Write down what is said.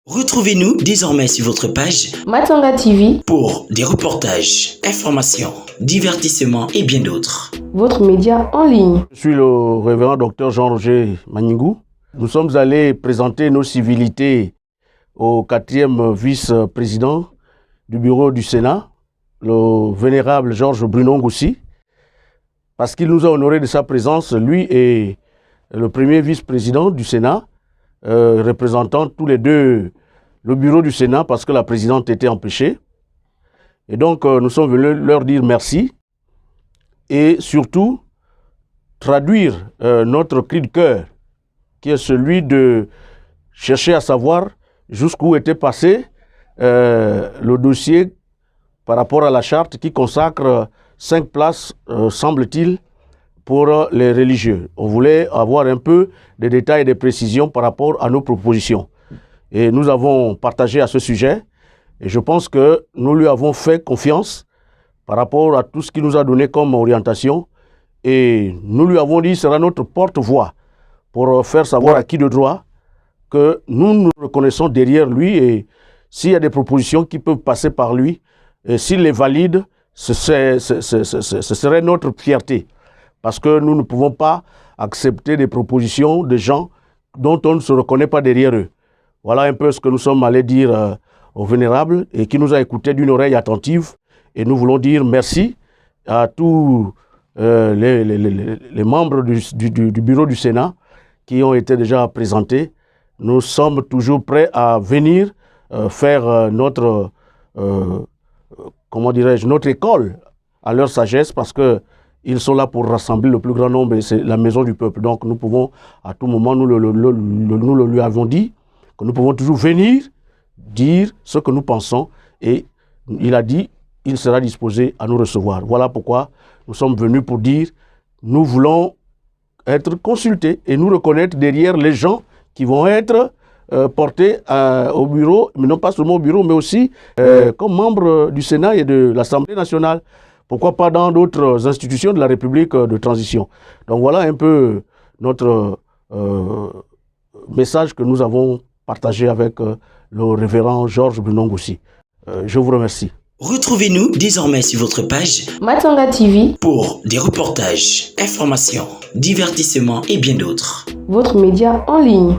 Retrouvez-nous désormais sur votre page Matanga TV pour des reportages, informations, divertissements et bien d'autres. Votre média en ligne. Je suis le révérend docteur Jean-Roger Maningou. Nous sommes allés présenter nos civilités au 4e vice-président du bureau du Sénat, le vénérable Georges Bruno Ngoussi, parce qu'il nous a honoré de sa présence, lui et le premier vice-président du Sénat, représentant tous les deux le bureau du Sénat parce que la présidente était empêchée. Et donc, nous sommes venus leur dire merci et surtout traduire notre cri de cœur, qui est celui de chercher à savoir jusqu'où était passé le dossier par rapport à la charte qui consacre 5 places, semble-t-il, pour les religieux. On voulait avoir un peu de détails et de précisions par rapport à nos propositions. Et nous avons partagé à ce sujet et je pense que nous lui avons fait confiance par rapport à tout ce qu'il nous a donné comme orientation et nous lui avons dit sera notre porte-voix pour faire savoir à qui de droit que nous nous reconnaissons derrière lui et s'il y a des propositions qui peuvent passer par lui, et s'il les valide, ce serait notre fierté. Parce que nous ne pouvons pas accepter des propositions de gens dont on ne se reconnaît pas derrière eux. Voilà un peu ce que nous sommes allés dire au Vénérable et qui nous a écoutés d'une oreille attentive. Et nous voulons dire merci à tous les membres du bureau du Sénat qui ont été déjà présentés. Nous sommes toujours prêts à venir faire notre école à leur sagesse parce qu'ils sont là pour rassembler le plus grand nombre et c'est la maison du peuple. Donc nous pouvons, à tout moment, nous le lui avons dit, que nous pouvons toujours venir dire ce que nous pensons et il a dit, il sera disposé à nous recevoir. Voilà pourquoi nous sommes venus pour dire, nous voulons être consultés et nous reconnaître derrière les gens qui vont être portés au bureau, mais non pas seulement au bureau, mais aussi comme membres du Sénat et de l'Assemblée nationale. Pourquoi pas dans d'autres institutions de la République de transition. Donc voilà un peu notre message que nous avons partagé avec le révérend Georges Bruno Ngoussi. Je vous remercie. Retrouvez-nous désormais sur votre page Matanga TV pour des reportages, informations, divertissements et bien d'autres. votre média en ligne.